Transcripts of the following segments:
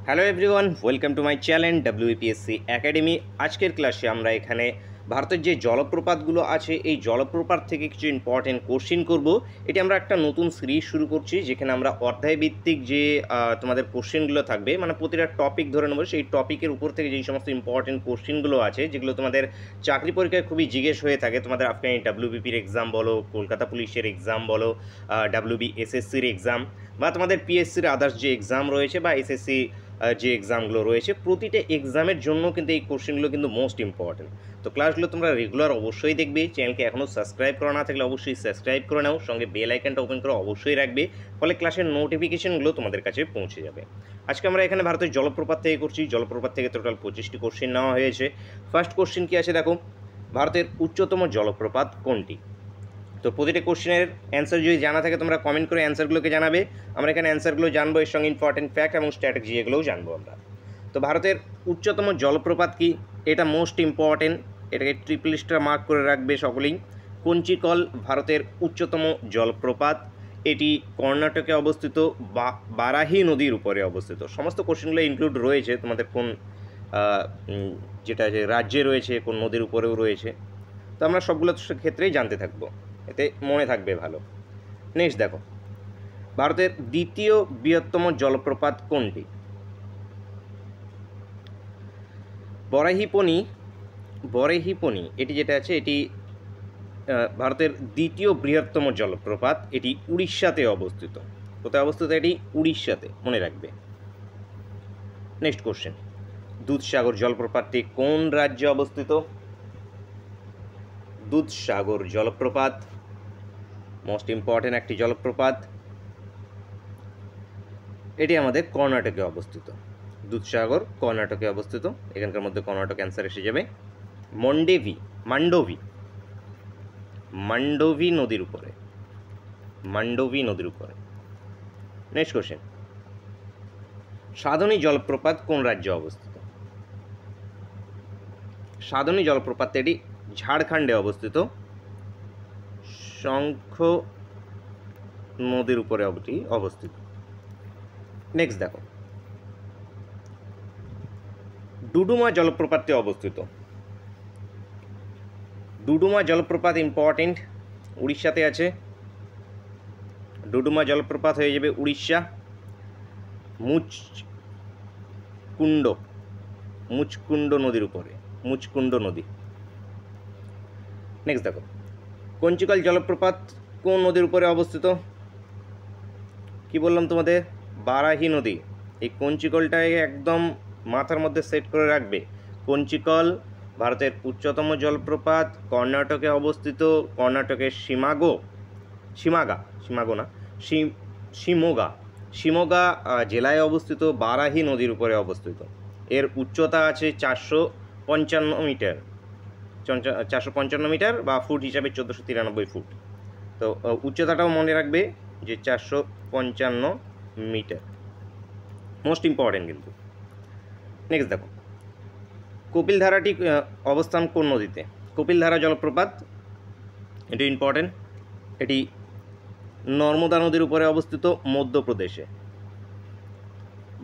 Hello everyone, welcome to my channel WPSC academy. আজকের ক্লাসে আমরা এখানে ভারতের যে জলপ্রপাতগুলো আছে এই জলপ্রপাত থেকে কিছু ইম্পর্টেন্ট কোশ্চিন করব। এটি আমরা একটা নতুন সিরিজ শুরু করছি যেখানে আমরা অধ্যায়ভিত্তিক যে তোমাদের কোশ্চিনগুলো থাকবে, মানে প্রতিটা টপিক ধরে নেবো, সেই টপিকের উপর থেকে যেই সমস্ত ইম্পর্টেন্ট কোশ্চিনগুলো আছে যেগুলো তোমাদের চাকরি পরীক্ষায় খুবই জিজ্ঞেস হয়ে থাকে, তোমাদের আফগানি WBPর এক্সাম বলো, কলকাতা পুলিশের এক্সাম বলো, WBSSCর এক্সাম বা তোমাদের PSCর আদার্স যে এক্সাম রয়েছে বা SSC যে এক্সামগুলো রয়েছে, প্রতিটা এক্সামের জন্য কিন্তু এই কোশ্চেনগুলো কিন্তু মোস্ট ইম্পর্টেন্ট। তো ক্লাসগুলো তোমরা রেগুলার অবশ্যই দেখবে। চ্যানেলকে এখনও সাবস্ক্রাইব করা না থাকলে অবশ্যই সাবস্ক্রাইব করে নাও, সঙ্গে বেল আইকনটা ওপেন করে অবশ্যই রাখবে, ফলে ক্লাসের নোটিফিকেশনগুলো তোমাদের কাছে পৌঁছে যাবে। আজকে আমরা এখানে ভারতের জলপ্রপাত থেকে করছি। জলপ্রপাত থেকে টোটাল 25টি কোশ্চেন নেওয়া হয়েছে। ফার্স্ট কোশ্চেন কি আছে দেখো, ভারতের উচ্চতম জলপ্রপাত কোনটি? তো প্রতিটা কোশ্চেনের অ্যান্সার যদি জানা থাকে তোমরা কমেন্ট করে অ্যান্সারগুলোকে জানাবে। আমরা এখানে অ্যান্সারগুলো জানবো, এর সঙ্গে ইম্পর্টেন্ট ফ্যাক্ট এবং স্ট্র্যাটেজি এগুলোও জানবো আমরা। তো ভারতের উচ্চতম জলপ্রপাত কি? এটা মোস্ট ইম্পর্টেন্ট, এটাকে ট্রিপল স্টার মার্ক করে রাখবে সকলেই। কঞ্চিকল ভারতের উচ্চতম জলপ্রপাত, এটি কর্ণাটকে অবস্থিত, বারাহি নদীর উপরে অবস্থিত। সমস্ত কোশ্চেনগুলো ইনক্লুড রয়েছে, তোমাদের কোন যেটা যে রাজ্যে রয়েছে, কোন নদীর উপরেও রয়েছে। তো আমরা সবগুলো ক্ষেত্রেই জানতে থাকবো, এতে মনে থাকবে ভালো। নেক্সট দেখো, ভারতের দ্বিতীয় বৃহত্তম জলপ্রপাত কোনটি? বরাহিপনি এটি যেটা আছে, এটি ভারতের দ্বিতীয় বৃহত্তম জলপ্রপাত। এটি উড়িষ্যাতে অবস্থিত। কোথায় অবস্থিত? এটি উড়িষ্যাতে, মনে রাখবে। নেক্সট কোশ্চেন, দুধসাগর জলপ্রপাতটি কোন রাজ্যে অবস্থিত? দুধসাগর জলপ্রপাত মোস্ট ইম্পর্টেন্ট একটি জলপ্রপাত, এটি আমাদের কর্ণাটকে অবস্থিত। দুধসাগর কর্ণাটকে অবস্থিত, এখানকার মধ্যে কর্ণাটক অ্যান্সার এসে যাবে। মান্ডোভি নদীর উপরে, নেক্সট কোশ্চেন, সাধনী জলপ্রপাত কোন রাজ্যে অবস্থিত? সাধনী জলপ্রপাত এটি ঝাড়খণ্ডে অবস্থিত, শঙ্খ নদীর উপরে অবস্থিত। নেক্সট দেখো, ডুডুমা জলপ্রপাতটি অবস্থিত। ডুডুমা জলপ্রপাত ইম্পর্টেন্ট, উড়িষ্যাতে আছে। ডুডুমা জলপ্রপাত হয়ে যাবে উড়িষ্যা। মুচকুন্ড নদীর উপরে, মুচকুন্ড নদী। নেক্সট দেখো, কঞ্চিকল জলপ্রপাত কোন নদীর উপরে অবস্থিত? কি বললাম তোমাদের? বারাহি নদী। এই কঞ্চিকলটাকে একদম মাথার মধ্যে সেট করে রাখবে। কঞ্চিকল ভারতের উচ্চতম জলপ্রপাত, কর্ণাটকে অবস্থিত। কর্ণাটকের শিমোগা জেলায় অবস্থিত, বারাহি নদীর উপরে অবস্থিত। এর উচ্চতা আছে 455 মিটার বা ফুট হিসাবে 1493 ফুট। তো উচ্চতাটাও মনে রাখবে যে 455 মিটার, মোস্ট ইম্পর্টেন্ট কিন্তু। নেক্সট দেখো, কপিলধারাটি অবস্থান কোন নদীতে? কপিলধারা জলপ্রপাত, এটি ইম্পর্টেন্ট, এটি নর্মদা নদীর উপরে অবস্থিত,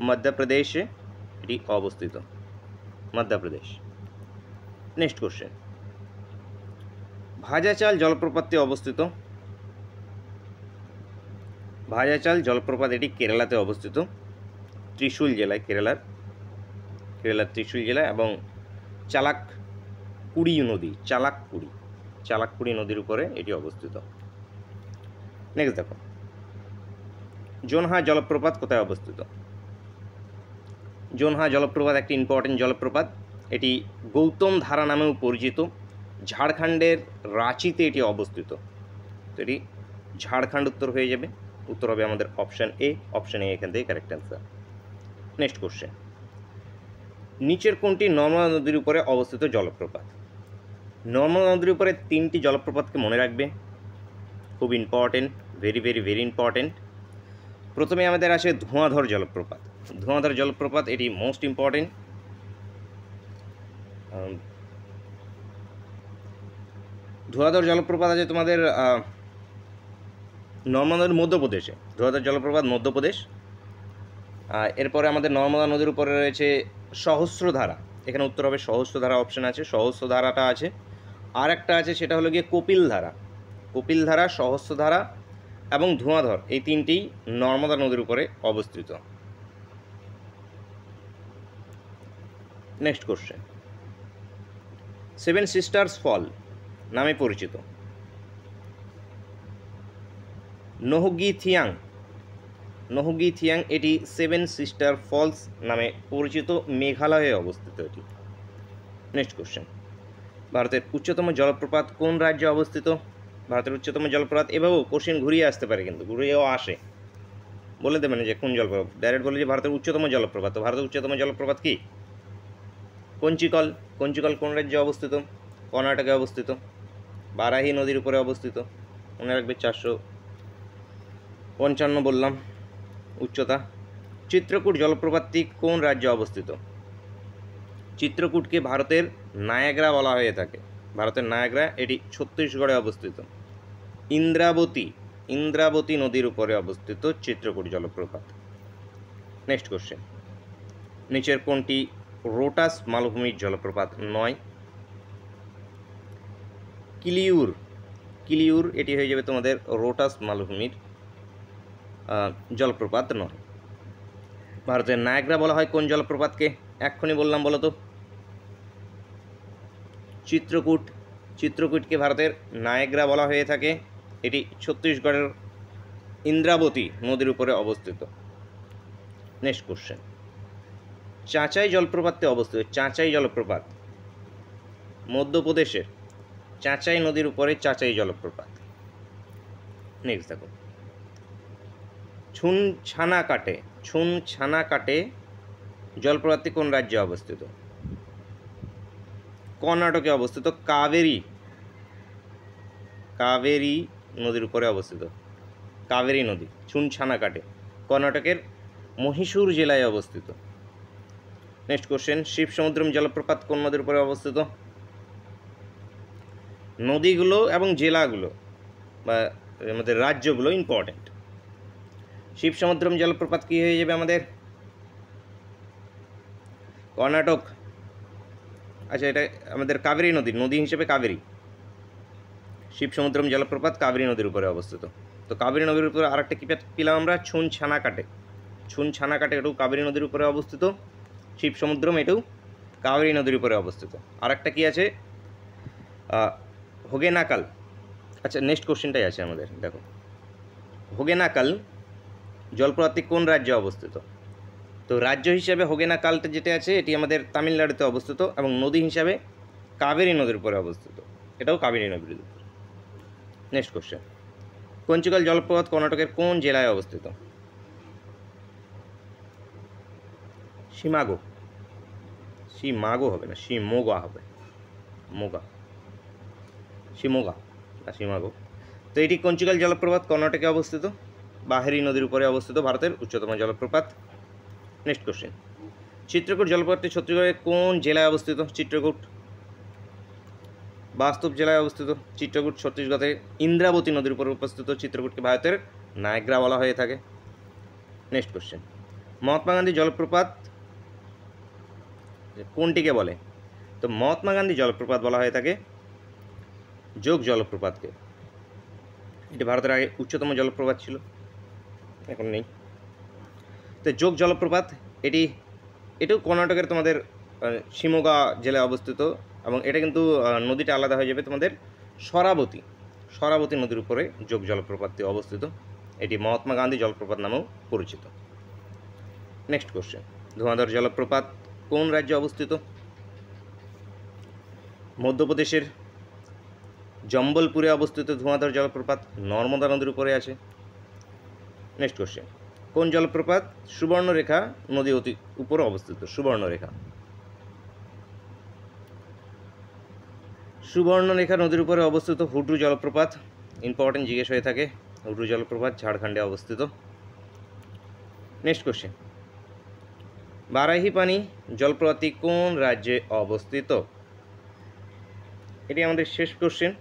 মধ্যপ্রদেশে এটি অবস্থিত, মধ্যপ্রদেশ। নেক্সট কোশ্চেন, ভাজাচাল জলপ্রপাতটি অবস্থিত। ভাজাচাল জলপ্রপাত এটি কেরালাতে অবস্থিত, ত্রিশূল জেলায়, কেরালার ত্রিশূল জেলায়, এবং চালাককুড়ি নদীর উপরে এটি অবস্থিত। নেক্সট দেখো, জোনহা জলপ্রপাত কোথায় অবস্থিত? জোনহা জলপ্রপাত একটি ইম্পর্টেন্ট জলপ্রপাত, এটি গৌতম ধারা নামেও পরিচিত। ঝাড়খণ্ডের রাঁচিতে এটি অবস্থিত। তো এটি ঝাড়খণ্ড উত্তর হয়ে যাবে, উত্তর হবে আমাদের অপশান এ এখান থেকে কারেক্ট অ্যান্সার। নেক্সট কোশ্চেন, নিচের কোনটি নর্মদা নদীর উপরে অবস্থিত জলপ্রপাত? নর্মদা নদীর উপরে 3টি জলপ্রপাতকে মনে রাখবে, খুব ইম্পর্টেন্ট, ভেরি ইম্পর্টেন্ট। প্রথমে আমাদের আসে ধোঁয়াধর জলপ্রপাত, এটি মোস্ট ইম্পর্টেন্ট। ধোঁয়াধর জলপ্রপাত আছে তোমাদের নর্মদার মধ্যপ্রদেশে, ধোঁয়াধর জলপ্রপাত মধ্যপ্রদেশ। এরপরে আমাদের নর্মদা নদীর উপরে রয়েছে সহস্রধারা, এখানে উত্তর হবে সহস্রধারা, অপশন আছে, সহস্রধারাটা আছে। আর একটা আছে, সেটা হলো গিয়ে কপিলধারা। কপিলধারা, সহস্রধারা এবং ধোঁয়াধর, এই তিনটেই নর্মদা নদীর উপরে অবস্থিত। নেক্সট কোশ্চেন, সেভেন সিস্টার্স ফল নামে পরিচিত নোহগিথিয়াং, নোহগিথিয়াং এটি সেভেন সিস্টার ফলস নামে পরিচিত, মেঘালয়ে অবস্থিত এটি। নেক্সট কোশ্চেন, ভারতের উচ্চতম জলপ্রপাত কোন রাজ্যে অবস্থিত? ভারতের উচ্চতম জলপ্রপাত, এভাবেও কোশ্চেন ঘুরিয়ে আসতে পারে, কিন্তু ঘুরিয়েও আসে, বলে দেবেন যে কোন জলপ্রপাত, ডাইরেক্ট বলে যে ভারতের উচ্চতম জলপ্রপাত। তো ভারতের উচ্চতম জলপ্রপাত কি? কঞ্চিকল। কঞ্চিকল কোন রাজ্যে অবস্থিত? কর্ণাটকে অবস্থিত, বারাহি নদীর উপরে অবস্থিত। মনে রাখবে 455 বললাম উচ্চতা। চিত্রকূট জলপ্রপাতটি কোন রাজ্যে অবস্থিত? চিত্রকূটকে ভারতের নায়াগ্রা বলা হয়ে থাকে, ভারতের নায়াগ্রা, এটি ছত্তিশগড়ে অবস্থিত। ইন্দ্রাবতী, ইন্দ্রাবতী নদীর উপরে অবস্থিত চিত্রকূট জলপ্রপাত। নেক্সট কোশ্চেন, নিচের কোনটি রোটাস মালভূমির জলপ্রপাত নয়? কিলিউর, কিলিউর এটি হয়ে যাবে তোমাদের রোটাস মালভূমির জলপ্রপাত নয়। ভারতের নায়াগ্রা বলা হয় কোন জলপ্রপাতকে? এক্ষুনি বললাম, বলো তো। চিত্রকূট, চিত্রকূটকে ভারতের নায়াগ্রা বলা হয়ে থাকে, এটি ছত্তিশগড়ের ইন্দ্রাবতী নদীর উপরে অবস্থিত। নেক্সট কোশ্চেন, চাঁচাই জলপ্রপাতটি অবস্থিত, চাঁচাই জলপ্রপাত মধ্যপ্রদেশের চাঁচাই নদীর উপরে চাঁচাই জলপ্রপাত। নেক্সট দেখো, ছুনছানাকাটে, ছুনছানাকাটে জলপ্রপাতটি কোন রাজ্যে অবস্থিত? কর্ণাটকে অবস্থিত, কাবেরী, কাবেরী নদীর উপরে অবস্থিত, কাবেরী নদী ছুনছানাকাটে কর্ণাটকের মহীশূর জেলায় অবস্থিত। নেক্সট কোশ্চেন, শিবসমুদ্রম জলপ্রপাত কোন নদীর উপরে অবস্থিত? নদীগুলো এবং জেলাগুলো বা আমাদের রাজ্যগুলো ইম্পর্টেন্ট। শিবসমুদ্রম জলপ্রপাত কী হয়ে যাবে আমাদের? কর্ণাটক। আচ্ছা, এটা আমাদের কাবেরী নদী, নদী হিসেবে কাবেরী। শিবসমুদ্রম জলপ্রপাত কাবেরী নদীর উপরে অবস্থিত। তো কাবেরী নদীর উপরে আরেকটা কী পেলাম আমরা? ছুনছানাকাটে, ছুনছানাকাটে এটাও কাবেরী নদীর উপরে অবস্থিত। শিবসমুদ্রম এটাও কাবেরী নদীর উপরে অবস্থিত। আরেকটা কী আছে? হোগেনাকাল। আচ্ছা, নেক্সট কোশ্চেনটাই আছে আমাদের, দেখো, হোগেনাকাল জলপ্রপাতটি কোন রাজ্যে অবস্থিত? তো রাজ্য হিসাবে হোগেনাকালটা যেটা আছে এটি আমাদের তামিলনাড়ুতে অবস্থিত, এবং নদী হিসাবে কাবেরী নদীর উপরে অবস্থিত, এটাও কাবেরী নদীর উপরে। নেক্সট কোশ্চেন, কঞ্চিকল জলপ্রপাত কর্ণাটকের কোন জেলায় অবস্থিত? শিমাগো, শিমাগো হবে না, শিমোগা হবে, মোগা, শিমোগা না শিমাগো। তো এটি কঞ্চিকল জলপ্রপাত কর্ণাটকে অবস্থিত, বাহেরি নদীর উপরে অবস্থিত, ভারতের উচ্চতম জলপ্রপাত। নেক্সট কোশ্চেন, চিত্রকূট জলপ্রপাতটি ছত্তিশগড়ের কোন জেলায় অবস্থিত? চিত্রকূট বাস্তব জেলায় অবস্থিত। চিত্রকূট ছত্তিশগড়ের ইন্দ্রাবতী নদীর উপর উপস্থিত। চিত্রকূটকে ভারতের নায়াগ্রা বলা হয়ে থাকে। নেক্সট কোশ্চেন, মহাত্মা গান্ধী জলপ্রপাত কোনটিকে বলে? তো মহাত্মা গান্ধী জলপ্রপাত বলা হয়ে থাকে যোগ জলপ্রপাতকে। এটি ভারতের আগে উচ্চতম জলপ্রপাত ছিল, এখন নেই। তো যোগ জলপ্রপাত এটাও কর্ণাটকের তোমাদের শিমোগা জেলায় অবস্থিত, এবং এটা কিন্তু নদীটা আলাদা হয়ে যাবে তোমাদের শরাবতী, শরাবতী নদীর উপরে যোগ জলপ্রপাতটি অবস্থিত। এটি মহাত্মা গান্ধী জলপ্রপাত নামেও পরিচিত। নেক্সট কোশ্চেন, ধোঁয়াধর জলপ্রপাত কোন রাজ্যে অবস্থিত? মধ্যপ্রদেশের জম্বলপুরে অবস্থিত ধোঁয়াধর জলপ্রপাত নর্মদা নদীর উপরে আছে। নেক্সট কোশ্চেন, কোন জলপ্রপাত সুবর্ণরেখা নদী অতি উপরে অবস্থিত? সুবর্ণরেখা, সুবর্ণরেখা নদীর উপরে অবস্থিত হুড্রু জলপ্রপাত, ইম্পর্টেন্ট জিজ্ঞেস হয়ে থাকে। হুড্রু জলপ্রপাত ঝাড়খণ্ডে অবস্থিত। নেক্সট কোশ্চেন, বারাহি পানি জলপ্রপাতটি কোন রাজ্যে অবস্থিত? এটি আমাদের শেষ কোশ্চেন।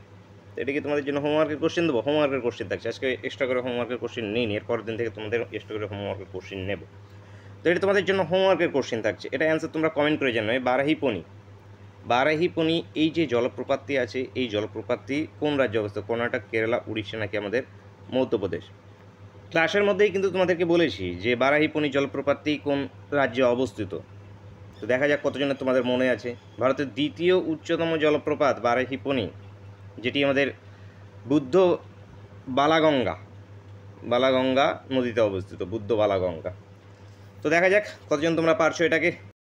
এটা কি তোমাদের জন্য হোমওয়ার্কের কোশ্চেন দেবো? হোমওয়ার্কের কোশ্চেন থাকছে, আজকে এক্সট্রা করে হোমওয়ার্কের কোশ্চেন নিই, এর পরের দিন থেকে তোমাদের এক্সট্রা করে হোমওয়ার্কের কোশ্চেন নেব। তো এটা তোমাদের জন্য হোমওয়ার্কের কোশ্চেন থাকছে, এটা অ্যান্সার তোমরা কমেন্ট করে জানাবে। বারাহিপনি এই যে জলপ্রপাতটি আছে, এই জলপ্রপাতটি কোন রাজ্যে অবস্থিত? কর্ণাটক, কেরালা, উড়িষ্যা নাকি আমাদের মধ্যপ্রদেশ? ক্লাসের মধ্যেই কিন্তু তোমাদেরকে বলেছি যে বারাহিপনি জলপ্রপাতটি কোন রাজ্যে অবস্থিত। তো দেখা যাক কতজনের তোমাদের মনে আছে। ভারতের দ্বিতীয় উচ্চতম জলপ্রপাত বারাহিপনি, যেটি আমাদের বুদ্ধ বালাগঙ্গা নদীতে অবস্থিত, বুদ্ধ বালাগঙ্গা। তো দেখা যাক কতজন তোমরা পারছো এটাকে।